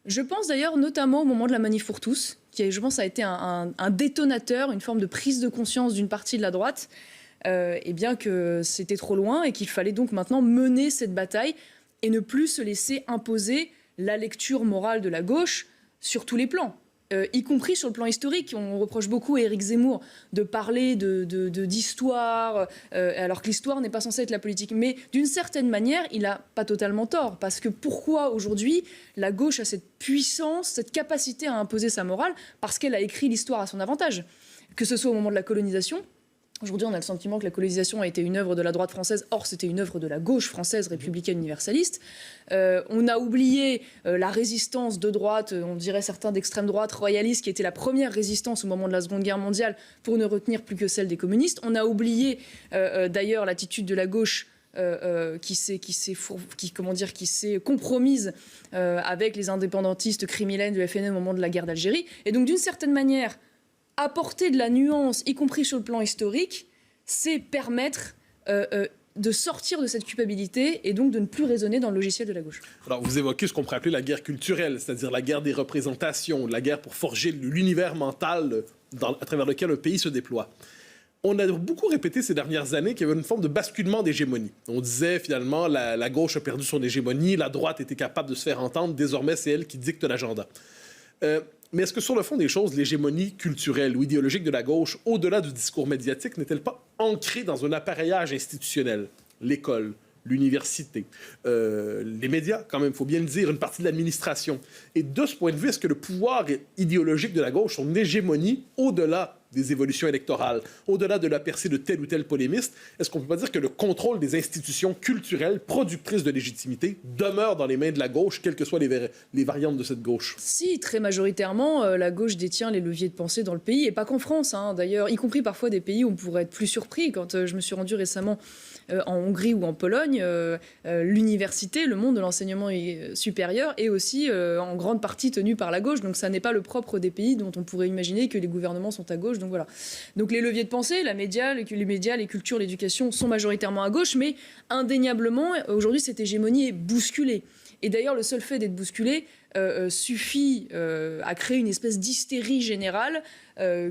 Speaker 4: je pense d'ailleurs notamment au moment de la Manif pour tous, qui, je pense, a été un détonateur, une forme de prise de conscience d'une partie de la droite, que c'était trop loin et qu'il fallait donc maintenant mener cette bataille et ne plus se laisser imposer la lecture morale de la gauche sur tous les plans, y compris sur le plan historique. On reproche beaucoup à Éric Zemmour de parler d'histoire, alors que l'histoire n'est pas censée être la politique. Mais d'une certaine manière, il n'a pas totalement tort, parce que pourquoi aujourd'hui la gauche a cette puissance, cette capacité à imposer sa morale? Parce qu'elle a écrit l'histoire à son avantage, que ce soit au moment de la colonisation. Aujourd'hui, on a le sentiment que la colonisation a été une œuvre de la droite française. Or, c'était une œuvre de la gauche française républicaine universaliste. On a oublié la résistance de droite, on dirait certains d'extrême droite royaliste, qui était la première résistance au moment de la Seconde Guerre mondiale, pour ne retenir plus que celle des communistes. On a oublié d'ailleurs l'attitude de la gauche qui s'est compromise avec les indépendantistes criminels du FNL au moment de la guerre d'Algérie. Et donc, d'une certaine manière, apporter de la nuance, y compris sur le plan historique, c'est permettre de sortir de cette culpabilité et donc de ne plus raisonner dans le logiciel de la gauche.
Speaker 2: Alors, vous évoquez ce qu'on pourrait appeler la guerre culturelle, c'est-à-dire la guerre des représentations, la guerre pour forger l'univers mental à travers lequel un pays se déploie. On a beaucoup répété ces dernières années qu'il y avait une forme de basculement d'hégémonie. On disait finalement la gauche a perdu son hégémonie, la droite était capable de se faire entendre, désormais c'est elle qui dicte l'agenda. Mais est-ce que sur le fond des choses, l'hégémonie culturelle ou idéologique de la gauche, au-delà du discours médiatique, n'est-elle pas ancrée dans un appareillage institutionnel? L'école, l'université, les médias, quand même, il faut bien le dire, une partie de l'administration. Et de ce point de vue, est-ce que le pouvoir idéologique de la gauche, son hégémonie, au-delà des évolutions électorales, au-delà de la percée de tel ou tel polémiste, est-ce qu'on ne peut pas dire que le contrôle des institutions culturelles productrices de légitimité demeure dans les mains de la gauche, quelles que soient les variantes de cette gauche?
Speaker 4: Si, très majoritairement, la gauche détient les leviers de pensée dans le pays, et pas qu'en France, hein, d'ailleurs, y compris parfois des pays où on pourrait être plus surpris. Quand je me suis rendue récemment en Hongrie ou en Pologne, l'université, le monde de l'enseignement supérieur est aussi en grande partie tenu par la gauche, donc ça n'est pas le propre des pays dont on pourrait imaginer que les gouvernements sont à gauche. Donc voilà. Donc les leviers de pensée, les médias, les cultures, l'éducation sont majoritairement à gauche, mais indéniablement, aujourd'hui, cette hégémonie est bousculée. Et d'ailleurs, le seul fait d'être bousculé suffit à créer une espèce d'hystérie générale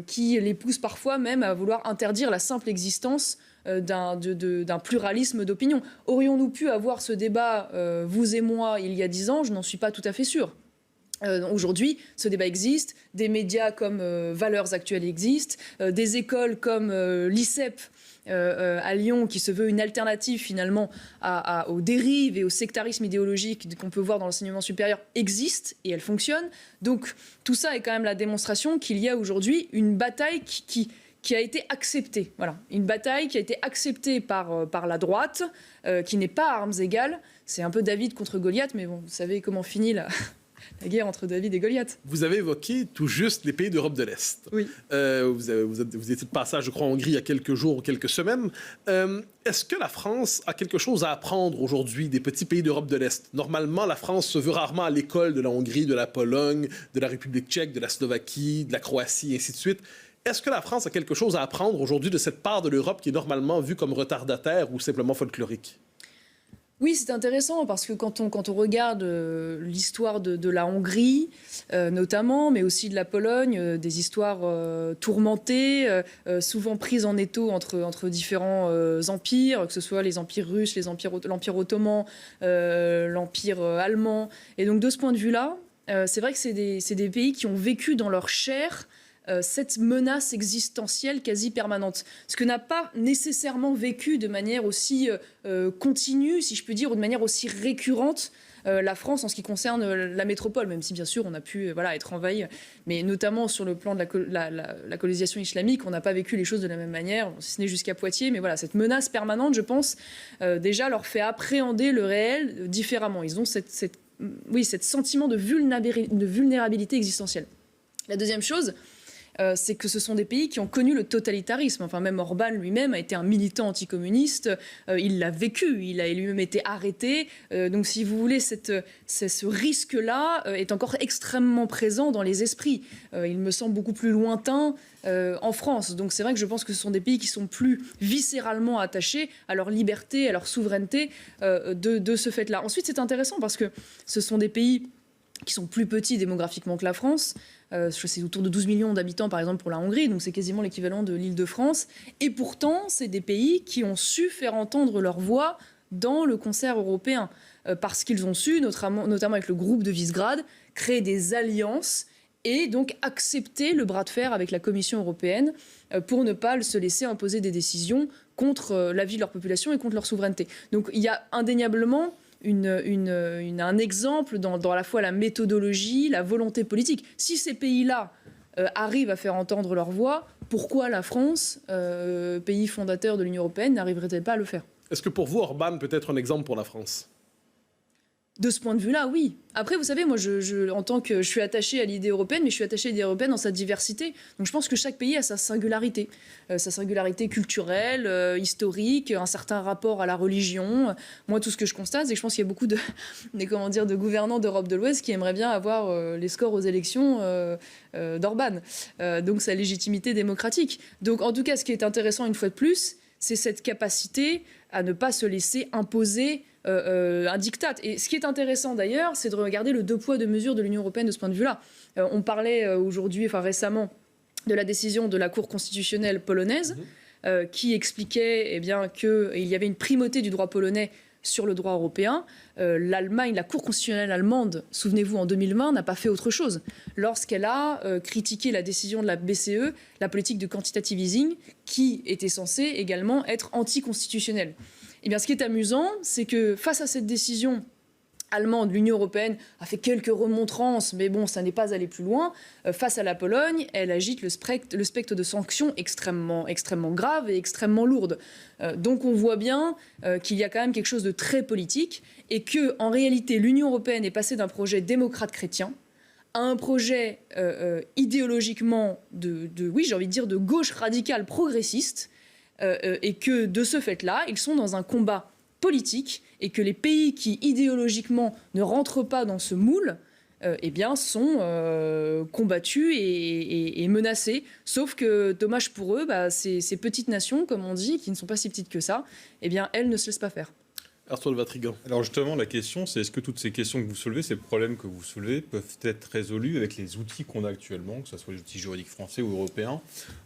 Speaker 4: qui les pousse parfois même à vouloir interdire la simple existence d'un pluralisme d'opinion. Aurions-nous pu avoir ce débat, vous et moi, il y a 10 ans? Je n'en suis pas tout à fait sûre. Aujourd'hui, ce débat existe, des médias comme Valeurs Actuelles existent, des écoles comme l'ICEP à Lyon, qui se veut une alternative finalement aux dérives et au sectarisme idéologique qu'on peut voir dans l'enseignement supérieur, existe et elle fonctionne. Donc tout ça est quand même la démonstration qu'il y a aujourd'hui une bataille qui a été acceptée. Voilà. Une bataille qui a été acceptée par la droite, qui n'est pas à armes égales. C'est un peu David contre Goliath, mais bon, vous savez comment finit la guerre entre David et Goliath.
Speaker 2: Vous avez évoqué tout juste les pays d'Europe de l'Est.
Speaker 4: Oui.
Speaker 2: Vous étiez de passage, je crois, en Hongrie il y a quelques jours ou quelques semaines. Est-ce que la France a quelque chose à apprendre aujourd'hui des petits pays d'Europe de l'Est? Normalement, la France se veut rarement à l'école de la Hongrie, de la Pologne, de la République tchèque, de la Slovaquie, de la Croatie, et ainsi de suite. Est-ce que la France a quelque chose à apprendre aujourd'hui de cette part de l'Europe qui est normalement vue comme retardataire ou simplement folklorique?
Speaker 4: Oui, c'est intéressant parce que quand on regarde l'histoire de la Hongrie, notamment, mais aussi de la Pologne, des histoires tourmentées, souvent prises en étau entre différents empires, que ce soit les empires russes, l'empire ottoman, l'empire allemand. Et donc de ce point de vue-là, c'est vrai que c'est des pays qui ont vécu dans leur chair cette menace existentielle quasi permanente. Ce que n'a pas nécessairement vécu de manière aussi continue, si je peux dire, ou de manière aussi récurrente la France en ce qui concerne la métropole, même si bien sûr on a pu être envahi, mais notamment sur le plan de la colonisation islamique, on n'a pas vécu les choses de la même manière, si ce n'est jusqu'à Poitiers, mais voilà, cette menace permanente, je pense, déjà leur fait appréhender le réel différemment. Ils ont cette sentiment de vulnérabilité existentielle. La deuxième chose, c'est que ce sont des pays qui ont connu le totalitarisme. Enfin, même Orban lui-même a été un militant anticommuniste. Il l'a vécu. Il a lui-même été arrêté. Donc, si vous voulez, ce risque-là est encore extrêmement présent dans les esprits. Il me semble beaucoup plus lointain en France. Donc, c'est vrai que je pense que ce sont des pays qui sont plus viscéralement attachés à leur liberté, à leur souveraineté de ce fait-là. Ensuite, c'est intéressant parce que ce sont des pays qui sont plus petits démographiquement que la France. C'est autour de 12 millions d'habitants, par exemple, pour la Hongrie, donc c'est quasiment l'équivalent de l'Île-de-France. Et pourtant, c'est des pays qui ont su faire entendre leur voix dans le concert européen, parce qu'ils ont su, notamment avec le groupe de Visegrad, créer des alliances et donc accepter le bras de fer avec la Commission européenne pour ne pas se laisser imposer des décisions contre la vie de leur population et contre leur souveraineté. Donc il y a indéniablement un exemple dans à la fois la méthodologie, la volonté politique. Si ces pays-là arrivent à faire entendre leur voix, pourquoi la France, pays fondateur de l'Union européenne, n'arriverait-elle pas à le faire?
Speaker 2: Est-ce que pour vous, Orban peut être un exemple pour la France?
Speaker 4: De ce point de vue-là, oui. Après, vous savez, moi, en tant que je suis attachée à l'idée européenne, mais je suis attachée à l'idée européenne dans sa diversité. Donc, je pense que chaque pays a sa singularité culturelle, historique, un certain rapport à la religion. Moi, tout ce que je constate, c'est que je pense qu'il y a beaucoup de gouvernants d'Europe de l'Ouest qui aimeraient bien avoir les scores aux élections d'Orban. Donc, sa légitimité démocratique. Donc, en tout cas, ce qui est intéressant, une fois de plus, c'est cette capacité à ne pas se laisser imposer un diktat. Et ce qui est intéressant d'ailleurs, c'est de regarder le deux poids, deux mesures de l'Union européenne de ce point de vue-là. On parlait récemment, de la décision de la Cour constitutionnelle polonaise qui expliquait qu'il y avait une primauté du droit polonais sur le droit européen. L'Allemagne, la Cour constitutionnelle allemande, souvenez-vous, en 2020, n'a pas fait autre chose. Lorsqu'elle a critiqué la décision de la BCE, la politique de quantitative easing, qui était censée également être anticonstitutionnelle. Eh bien, ce qui est amusant, c'est que face à cette décision allemande, l'Union européenne a fait quelques remontrances, mais bon, ça n'est pas allé plus loin. Face à la Pologne, elle agite le spectre de sanctions extrêmement graves et extrêmement lourdes. Donc on voit bien qu'il y a quand même quelque chose de très politique et que, en réalité, l'Union européenne est passée d'un projet démocrate-chrétien à un projet idéologiquement de gauche radicale progressiste, et que de ce fait-là, ils sont dans un combat politique et que les pays qui idéologiquement ne rentrent pas dans ce moule sont combattus et menacés. Sauf que, dommage pour eux, ces petites nations, comme on dit, qui ne sont pas si petites que ça, elles ne se laissent pas faire.
Speaker 2: Arthur de Vatrigan.
Speaker 3: Alors justement, la question, c'est est-ce que toutes ces questions que vous soulevez, ces problèmes que vous soulevez, peuvent être résolus avec les outils qu'on a actuellement, que ce soit les outils juridiques français ou européens.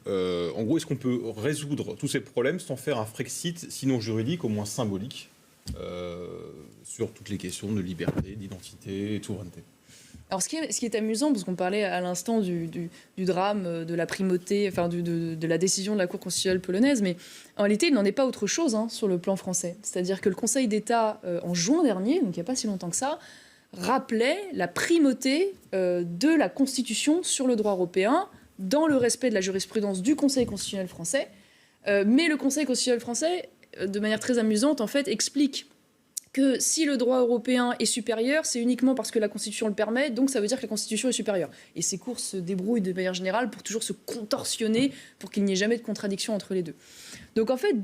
Speaker 3: En gros, est-ce qu'on peut résoudre tous ces problèmes sans faire un Frexit, sinon juridique, au moins symbolique, sur toutes les questions de liberté, d'identité et de souveraineté?
Speaker 4: Alors ce qui est amusant, parce qu'on parlait à l'instant du drame, de la primauté, de la décision de la Cour constitutionnelle polonaise, mais en réalité, il n'en est pas autre chose sur le plan français. C'est-à-dire que le Conseil d'État, en juin dernier, donc il n'y a pas si longtemps que ça, rappelait la primauté de la Constitution sur le droit européen, dans le respect de la jurisprudence du Conseil constitutionnel français. Mais le Conseil constitutionnel français, de manière très amusante, en fait, explique que si le droit européen est supérieur, c'est uniquement parce que la Constitution le permet, donc ça veut dire que la Constitution est supérieure. Et ces cours se débrouillent de manière générale pour toujours se contorsionner, pour qu'il n'y ait jamais de contradiction entre les deux. Donc en fait,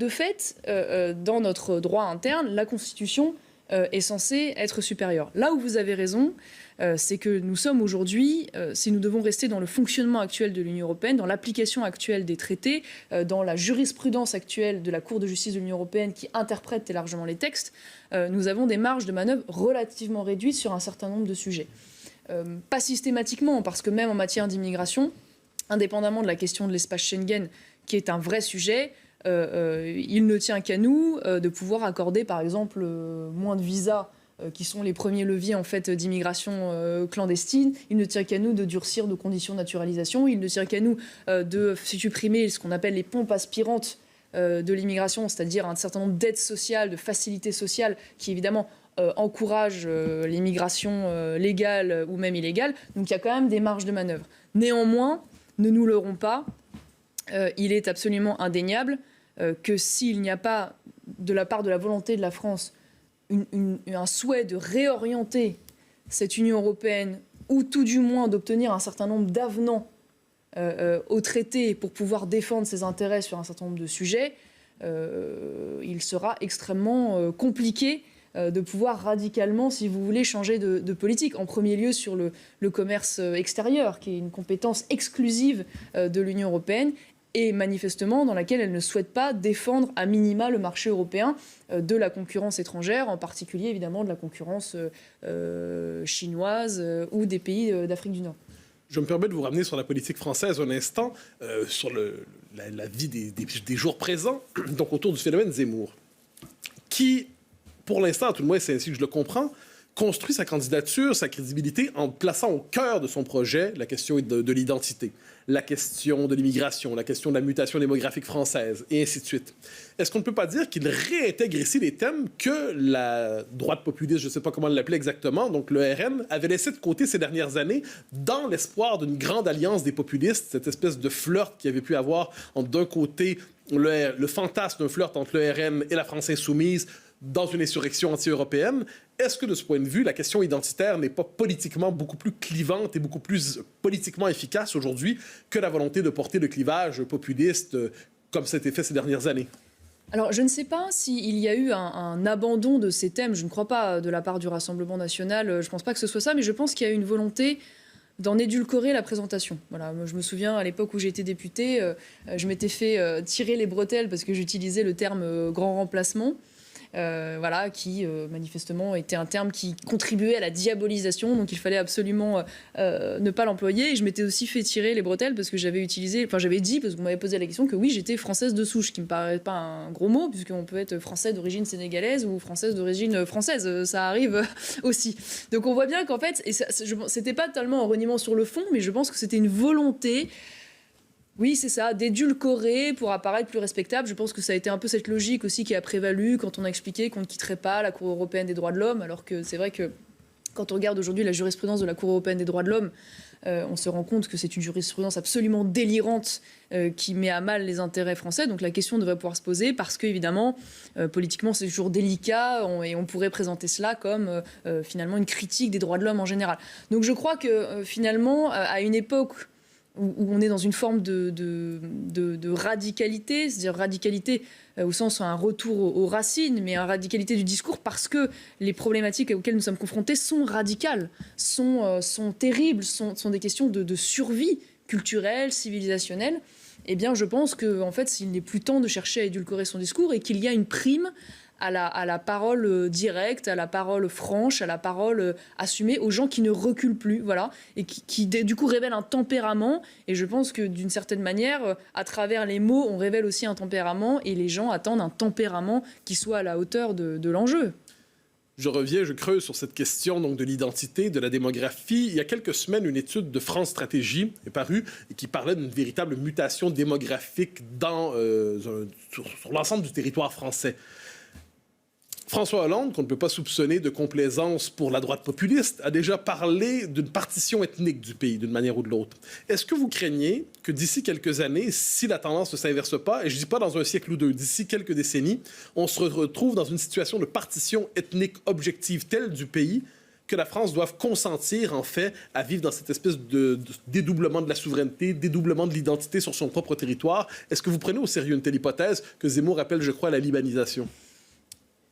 Speaker 4: dans notre droit interne, la Constitution est censée être supérieure. Là où vous avez raison, c'est que nous sommes aujourd'hui, si nous devons rester dans le fonctionnement actuel de l'Union européenne, dans l'application actuelle des traités, dans la jurisprudence actuelle de la Cour de justice de l'Union européenne qui interprète très largement les textes, nous avons des marges de manœuvre relativement réduites sur un certain nombre de sujets. Pas systématiquement, parce que même en matière d'immigration, indépendamment de la question de l'espace Schengen, qui est un vrai sujet, il ne tient qu'à nous de pouvoir accorder, par exemple, moins de visas, qui sont les premiers leviers en fait d'immigration clandestine. Il ne tient qu'à nous de durcir nos conditions de naturalisation. Il ne tient qu'à nous de supprimer ce qu'on appelle les pompes aspirantes de l'immigration, c'est-à-dire un certain nombre d'aides sociales, de facilités sociales qui évidemment encouragent l'immigration légale ou même illégale. Donc il y a quand même des marges de manœuvre. Néanmoins, ne nous leurrons pas, il est absolument indéniable que s'il n'y a pas, de la part de la volonté de la France, un souhait de réorienter cette Union européenne ou tout du moins d'obtenir un certain nombre d'avenants au traité pour pouvoir défendre ses intérêts sur un certain nombre de sujets, il sera extrêmement compliqué de pouvoir radicalement, si vous voulez, changer de politique. En premier lieu sur le commerce extérieur, qui est une compétence exclusive de l'Union européenne, et manifestement dans laquelle elle ne souhaite pas défendre à minima le marché européen de la concurrence étrangère, en particulier évidemment de la concurrence chinoise ou des pays d'Afrique du Nord.
Speaker 2: Je me permets de vous ramener sur la politique française un instant, sur la vie des jours présents, donc autour du phénomène Zemmour, qui, pour l'instant, à tout le moins c'est ainsi que je le comprends, construit sa candidature, sa crédibilité en plaçant au cœur de son projet la question de l'identité, la question de l'immigration, la question de la mutation démographique française, et ainsi de suite. Est-ce qu'on ne peut pas dire qu'il réintègre ici les thèmes que la droite populiste, je ne sais pas comment l'appeler exactement, donc le RN, avait laissé de côté ces dernières années dans l'espoir d'une grande alliance des populistes, cette espèce de flirt qu'il y avait pu avoir entre d'un côté le fantasme d'un flirt entre le RN et la France insoumise, dans une insurrection anti-européenne. Est-ce que de ce point de vue, la question identitaire n'est pas politiquement beaucoup plus clivante et beaucoup plus politiquement efficace aujourd'hui que la volonté de porter le clivage populiste comme ça a été fait ces dernières années?
Speaker 4: Alors, je ne sais pas s'il y a eu un abandon de ces thèmes. Je ne crois pas de la part du Rassemblement national. Je ne pense pas que ce soit ça, mais je pense qu'il y a eu une volonté d'en édulcorer la présentation. Voilà, je me souviens, à l'époque où j'étais députée, je m'étais fait tirer les bretelles parce que j'utilisais le terme grand remplacement. Qui manifestement était un terme qui contribuait à la diabolisation, donc il fallait absolument ne pas l'employer. Et je m'étais aussi fait tirer les bretelles parce que j'avais dit, parce que vous m'avez posé la question, que oui, j'étais française de souche, qui me paraît pas un gros mot, puisqu'on peut être français d'origine sénégalaise ou française d'origine française, ça arrive aussi. Donc on voit bien qu'en fait, c'était pas tellement un reniement sur le fond, mais je pense que c'était une volonté. Oui, c'est ça, d'édulcorer pour apparaître plus respectable. Je pense que ça a été un peu cette logique aussi qui a prévalu quand on a expliqué qu'on ne quitterait pas la Cour européenne des droits de l'homme, alors que c'est vrai que Quand on regarde aujourd'hui la jurisprudence de la Cour européenne des droits de l'homme, on se rend compte que c'est une jurisprudence absolument délirante qui met à mal les intérêts français. Donc la question devrait pouvoir se poser parce qu'évidemment, politiquement, c'est toujours délicat et on pourrait présenter cela comme finalement une critique des droits de l'homme en général. Donc je crois que finalement, à une époque où on est dans une forme de radicalité, c'est-à-dire radicalité au sens un retour aux racines, mais une radicalité du discours parce que les problématiques auxquelles nous sommes confrontés sont radicales, sont terribles, sont des questions de survie culturelle, civilisationnelle. Eh bien, je pense qu'en fait, il n'est plus temps de chercher à édulcorer son discours et qu'il y a une prime à la parole directe, à la parole franche, à la parole assumée, aux gens qui ne reculent plus, voilà, et qui du coup révèlent un tempérament. Et je pense que d'une certaine manière, à travers les mots, on révèle aussi un tempérament, et les gens attendent un tempérament qui soit à la hauteur de l'enjeu.
Speaker 2: Je creuse sur cette question donc, de l'identité, de la démographie. Il y a quelques semaines, une étude de France Stratégie est parue et qui parlait d'une véritable mutation démographique sur l'ensemble du territoire français. François Hollande, qu'on ne peut pas soupçonner de complaisance pour la droite populiste, a déjà parlé d'une partition ethnique du pays, d'une manière ou de l'autre. Est-ce que vous craignez que d'ici quelques années, si la tendance ne s'inverse pas, et je ne dis pas dans un siècle ou deux, d'ici quelques décennies, on se retrouve dans une situation de partition ethnique objective telle du pays que la France doive consentir, en fait, à vivre dans cette espèce de dédoublement de la souveraineté, dédoublement de l'identité sur son propre territoire? Est-ce que vous prenez au sérieux une telle hypothèse que Zemmour appelle, je crois, la libanisation?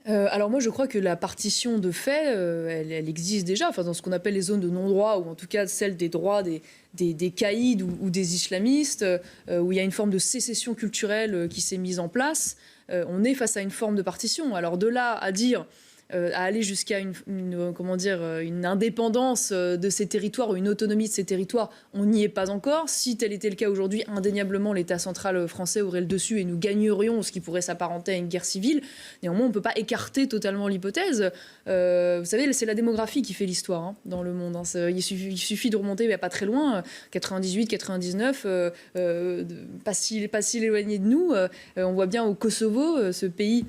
Speaker 4: Alors moi, je crois que la partition de fait, elle existe déjà, enfin, dans ce qu'on appelle les zones de non-droit, ou en tout cas celle des droits des caïds ou des islamistes, où il y a une forme de sécession culturelle qui s'est mise en place. On est face à une forme de partition. Alors de là à dire... à aller jusqu'à une indépendance de ces territoires ou une autonomie de ces territoires, on n'y est pas encore. Si tel était le cas aujourd'hui, indéniablement, l'État central français aurait le dessus et nous gagnerions ce qui pourrait s'apparenter à une guerre civile. Néanmoins, on ne peut pas écarter totalement l'hypothèse. Vous savez, c'est la démographie qui fait l'histoire dans le monde. Il suffit de remonter pas très loin, 98, 99, pas si éloigné de nous. On voit bien au Kosovo, ce pays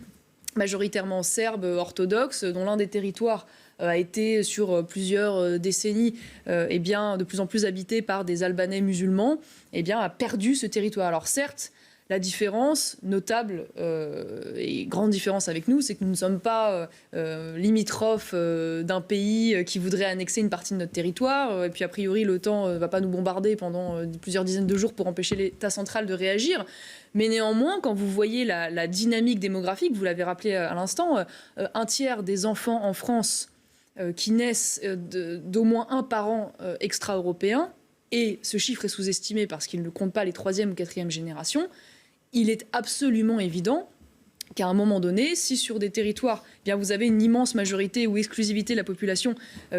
Speaker 4: majoritairement serbe orthodoxe, dont l'un des territoires a été sur plusieurs décennies de plus en plus habité par des Albanais musulmans, a perdu ce territoire. Alors certes, la différence notable et grande différence avec nous, c'est que nous ne sommes pas limitrophes d'un pays qui voudrait annexer une partie de notre territoire. Et puis a priori, l'OTAN ne va pas nous bombarder pendant plusieurs dizaines de jours pour empêcher l'État central de réagir. Mais néanmoins, quand vous voyez la dynamique démographique, vous l'avez rappelé à l'instant, un tiers des enfants en France qui naissent d'au moins un parent extra-européen, et ce chiffre est sous-estimé parce qu'il ne compte pas les 3e ou 4e générations, il est absolument évident qu'à un moment donné, si sur des territoires, vous avez une immense majorité ou exclusivité de la population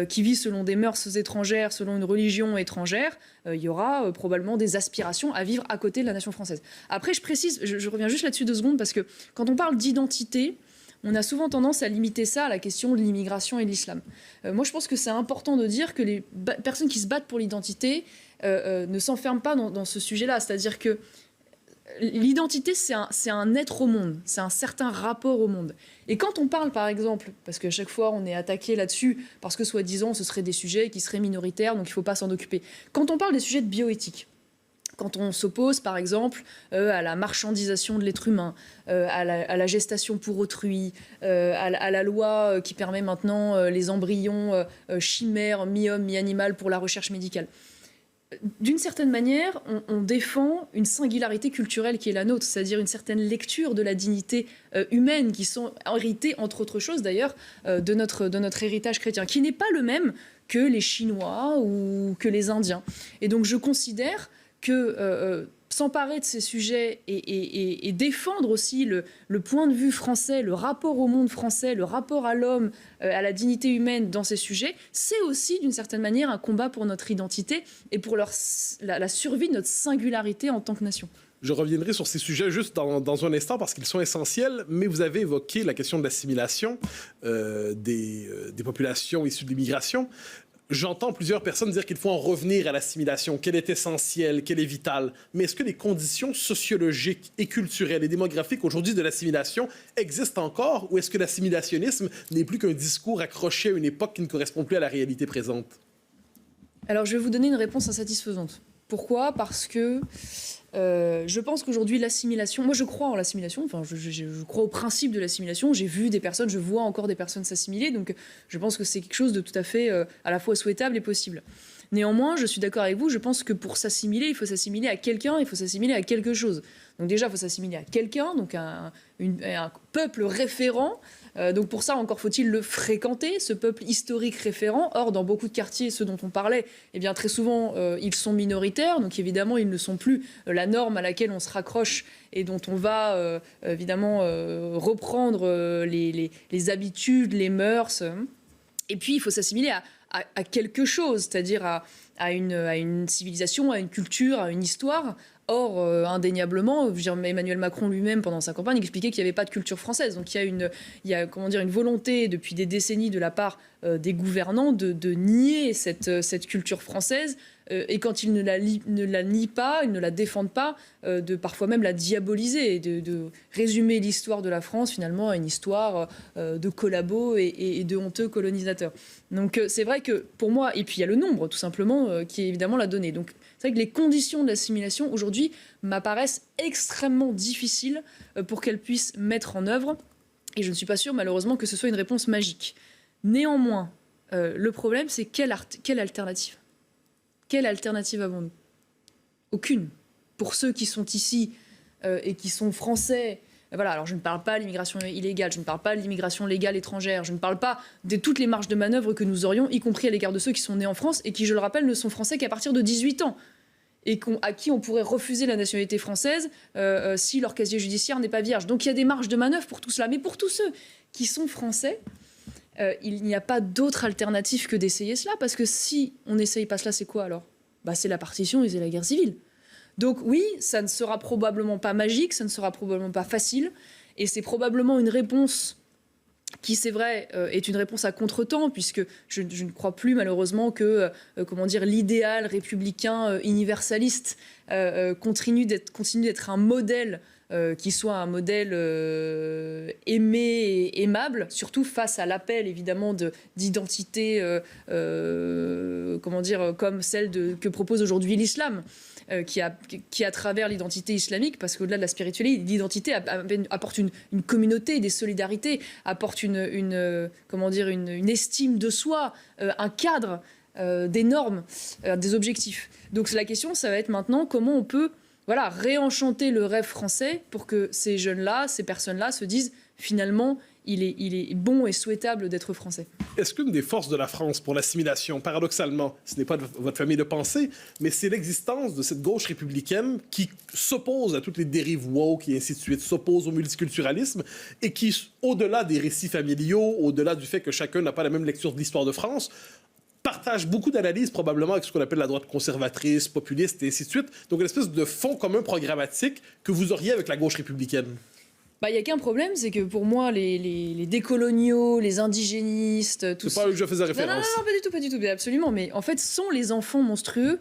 Speaker 4: qui vit selon des mœurs étrangères, selon une religion étrangère, il y aura probablement des aspirations à vivre à côté de la nation française. Après, je précise, je reviens juste là-dessus 2 secondes, parce que quand on parle d'identité, on a souvent tendance à limiter ça à la question de l'immigration et de l'islam. Moi, je pense que c'est important de dire que les personnes qui se battent pour l'identité ne s'enferment pas dans ce sujet-là. C'est-à-dire que l'identité, c'est un être au monde, c'est un certain rapport au monde. Et quand on parle, par exemple, parce qu'à chaque fois on est attaqué là-dessus, parce que soi-disant ce seraient des sujets qui seraient minoritaires, donc il ne faut pas s'en occuper. Quand on parle des sujets de bioéthique, quand on s'oppose, par exemple, à la marchandisation de l'être humain, à la gestation pour autrui, à la loi qui permet maintenant les embryons chimères, mi-homme, mi-animal pour la recherche médicale, d'une certaine manière, on défend une singularité culturelle qui est la nôtre, c'est-à-dire une certaine lecture de la dignité humaine, qui sont héritées, entre autres choses d'ailleurs, de notre héritage chrétien, qui n'est pas le même que les Chinois ou que les Indiens. Et donc je considère que s'emparer de ces sujets et défendre aussi le point de vue français, le rapport au monde français, le rapport à l'homme, à la dignité humaine dans ces sujets, c'est aussi d'une certaine manière un combat pour notre identité et pour la survie de notre singularité en tant que nation.
Speaker 2: Je reviendrai sur ces sujets juste dans un instant parce qu'ils sont essentiels, mais vous avez évoqué la question de l'assimilation des populations issues de l'immigration. J'entends plusieurs personnes dire qu'il faut en revenir à l'assimilation, qu'elle est essentielle, qu'elle est vitale. Mais est-ce que les conditions sociologiques et culturelles et démographiques aujourd'hui de l'assimilation existent encore, ou est-ce que l'assimilationnisme n'est plus qu'un discours accroché à une époque qui ne correspond plus à la réalité présente?
Speaker 4: Alors, je vais vous donner une réponse insatisfaisante. Pourquoi ? Parce que je pense qu'aujourd'hui, l'assimilation... Moi, je crois en l'assimilation. Enfin, je crois au principe de l'assimilation. J'ai vu des personnes, je vois encore des personnes s'assimiler. Donc, je pense que c'est quelque chose de tout à fait à la fois souhaitable et possible. Néanmoins, je suis d'accord avec vous. Je pense que pour s'assimiler, il faut s'assimiler à quelqu'un, il faut s'assimiler à quelque chose. Donc déjà, il faut s'assimiler à quelqu'un, donc à un peuple référent. Donc pour ça, encore faut-il le fréquenter, ce peuple historique référent. Or, dans beaucoup de quartiers, ceux dont on parlait, eh bien, très souvent, ils sont minoritaires. Donc évidemment, ils ne sont plus la norme à laquelle on se raccroche et dont on va évidemment reprendre les habitudes, les mœurs. Et puis, il faut s'assimiler à quelque chose, c'est-à-dire à une civilisation, à une culture, à une histoire. Or, indéniablement, Emmanuel Macron lui-même, pendant sa campagne, expliquait qu'il n'y avait pas de culture française. Donc il y a une volonté depuis des décennies de la part des gouvernants de nier cette culture française. Et quand ils ne la nient pas, ils ne la défendent pas, de parfois même la diaboliser, et de résumer l'histoire de la France finalement à une histoire de collabos et de honteux colonisateurs. Donc c'est vrai que pour moi, et puis il y a le nombre tout simplement qui est évidemment la donnée. Donc c'est vrai que les conditions de l'assimilation aujourd'hui m'apparaissent extrêmement difficiles pour qu'elles puissent mettre en œuvre. Et je ne suis pas sûre malheureusement que ce soit une réponse magique. Néanmoins, le problème c'est quelle alternative ? Quelle alternative avons-nous ? Aucune. Pour ceux qui sont ici et qui sont français, voilà, alors je ne parle pas de l'immigration illégale, je ne parle pas de l'immigration légale étrangère, je ne parle pas de toutes les marges de manœuvre que nous aurions, y compris à l'égard de ceux qui sont nés en France et qui, je le rappelle, ne sont français qu'à partir de 18 ans et à qui on pourrait refuser la nationalité française si leur casier judiciaire n'est pas vierge. Donc il y a des marges de manœuvre pour tout cela. Mais pour tous ceux qui sont français, il n'y a pas d'autre alternative que d'essayer cela, parce que si on n'essaye pas cela, c'est quoi alors ? C'est la partition et c'est la guerre civile. Donc oui, ça ne sera probablement pas magique, ça ne sera probablement pas facile, et c'est probablement une réponse qui, c'est vrai, est une réponse à contre-temps, puisque je ne crois plus malheureusement que l'idéal républicain universaliste continue d'être un modèle qui soit un modèle aimé et aimable, surtout face à l'appel évidemment d'identité comme celle que propose aujourd'hui l'islam, qui à travers l'identité islamique, parce qu'au-delà de la spiritualité, l'identité apporte une communauté, des solidarités, apporte une estime de soi, un cadre, des normes, des objectifs. Donc la question, ça va être maintenant comment on peut réenchanter le rêve français pour que ces jeunes-là, ces personnes-là se disent finalement il est bon et souhaitable d'être français.
Speaker 2: Est-ce qu'une des forces de la France pour l'assimilation, paradoxalement, ce n'est pas votre famille de pensée, mais c'est l'existence de cette gauche républicaine qui s'oppose à toutes les dérives woke et ainsi de suite, s'oppose au multiculturalisme et qui, au-delà des récits familiaux, au-delà du fait que chacun n'a pas la même lecture de l'histoire de France, partage beaucoup d'analyses probablement avec ce qu'on appelle la droite conservatrice, populiste et ainsi de suite. Donc une espèce de fond commun programmatique que vous auriez avec la gauche républicaine.
Speaker 4: Il n'y a qu'un problème, c'est que pour moi, les décoloniaux, les indigénistes...
Speaker 2: C'est pas eux que je faisais référence.
Speaker 4: Non, pas du tout, mais absolument. Mais en fait, sont les enfants monstrueux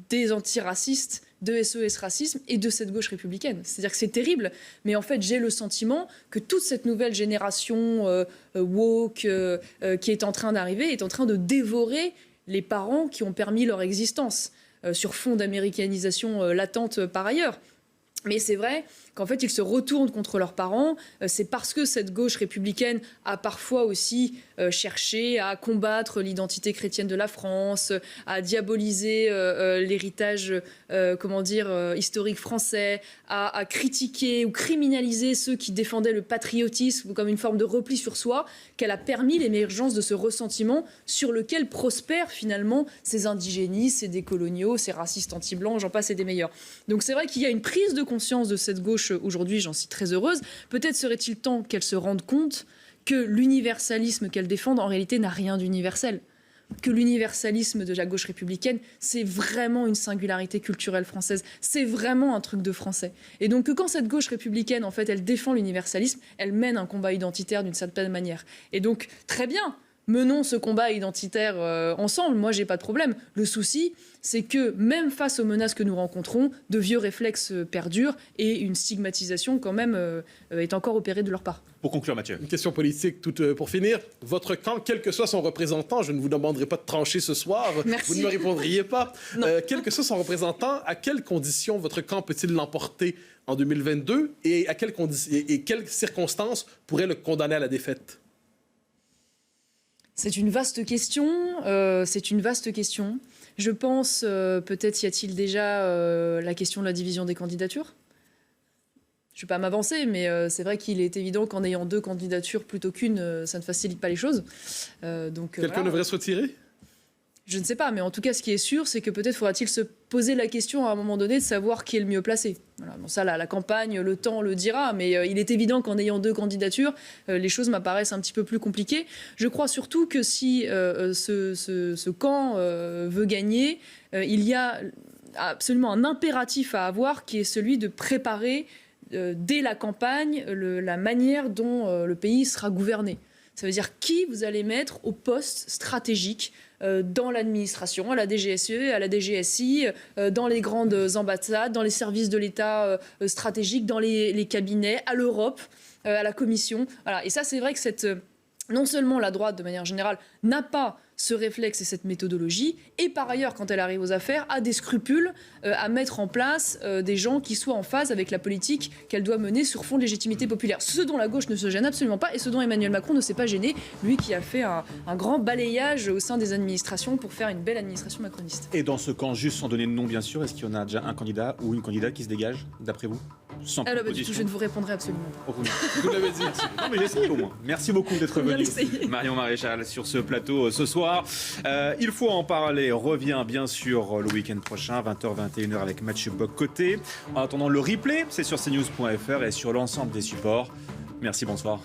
Speaker 4: des antiracistes, de SOS Racisme et de cette gauche républicaine. C'est-à-dire que c'est terrible, mais en fait, j'ai le sentiment que toute cette nouvelle génération woke qui est en train d'arriver est en train de dévorer les parents qui ont permis leur existence, sur fond d'américanisation latente par ailleurs. Mais c'est vrai qu'en fait, ils se retournent contre leurs parents. C'est parce que cette gauche républicaine a parfois aussi cherché à combattre l'identité chrétienne de la France, à diaboliser l'héritage historique français, à critiquer ou criminaliser ceux qui défendaient le patriotisme comme une forme de repli sur soi, qu'elle a permis l'émergence de ce ressentiment sur lequel prospèrent finalement ces indigénistes, ces décoloniaux, ces racistes anti-blancs, j'en passe et des meilleurs. Donc c'est vrai qu'il y a une prise de conscience de cette gauche aujourd'hui, j'en suis très heureuse. Peut-être serait-il temps qu'elle se rende compte que l'universalisme qu'elle défend, en réalité, n'a rien d'universel. Que l'universalisme de la gauche républicaine, c'est vraiment une singularité culturelle française. C'est vraiment un truc de français. Et donc que quand cette gauche républicaine, en fait, elle défend l'universalisme, elle mène un combat identitaire d'une certaine manière. Et donc, très bien, menons ce combat identitaire ensemble, moi j'ai pas de problème. Le souci, c'est que même face aux menaces que nous rencontrons, de vieux réflexes perdurent et une stigmatisation quand même est encore opérée de leur part.
Speaker 1: Pour conclure, Mathieu.
Speaker 2: Une question politique pour finir. Votre camp, quel que soit son représentant, je ne vous demanderai pas de trancher ce soir,
Speaker 4: Merci.
Speaker 2: vous ne me répondriez pas. Quel que soit son représentant, à quelles conditions votre camp peut-il l'emporter en 2022 et à quelles circonstances pourraient le condamner à la défaite?
Speaker 4: C'est une vaste question. Je pense, peut-être y a-t-il déjà la question de la division des candidatures. Je ne vais pas m'avancer, mais c'est vrai qu'il est évident qu'en ayant 2 candidatures plutôt qu'une, ça ne facilite pas les choses.
Speaker 2: Quelqu'un devrait se retirer?
Speaker 4: Je ne sais pas, mais en tout cas, ce qui est sûr, c'est que peut-être faudra-t-il se poser la question à un moment donné de savoir qui est le mieux placé. Voilà, bon, ça, la campagne, le temps le dira, mais il est évident qu'en ayant 2 candidatures, les choses m'apparaissent un petit peu plus compliquées. Je crois surtout que si ce camp veut gagner, il y a absolument un impératif à avoir qui est celui de préparer dès la campagne la manière dont le pays sera gouverné. Ça veut dire qui vous allez mettre au poste stratégique dans l'administration, à la DGSE, à la DGSI, dans les grandes ambassades, dans les services de l'État stratégiques, dans les cabinets, à l'Europe, à la Commission. Voilà. Et ça, c'est vrai que non seulement la droite, de manière générale, n'a pas ce réflexe et cette méthodologie, et par ailleurs, quand elle arrive aux affaires, a des scrupules à mettre en place des gens qui soient en phase avec la politique qu'elle doit mener sur fond de légitimité populaire. Ce dont la gauche ne se gêne absolument pas, et ce dont Emmanuel Macron ne s'est pas gêné, lui qui a fait un grand balayage au sein des administrations pour faire une belle administration macroniste.
Speaker 1: Et dans ce camp, juste sans donner de nom, bien sûr, est-ce qu'il y en a déjà un candidat ou une candidate qui se dégage, d'après vous? Sans
Speaker 4: Du
Speaker 1: proposition.
Speaker 4: coup, je ne vous répondrai absolument pas.
Speaker 1: Vous l'avez dit. Non, mais j'essaye au moins. Merci beaucoup d'être
Speaker 4: Bien
Speaker 1: venu,
Speaker 4: essayé.
Speaker 1: Marion Maréchal, sur ce plateau ce soir. Il faut en parler. Revient bien sûr le week-end prochain, 20h-21h avec Mathieu Bock-Côté. En attendant, le replay, c'est sur cnews.fr et sur l'ensemble des supports. Merci, bonsoir.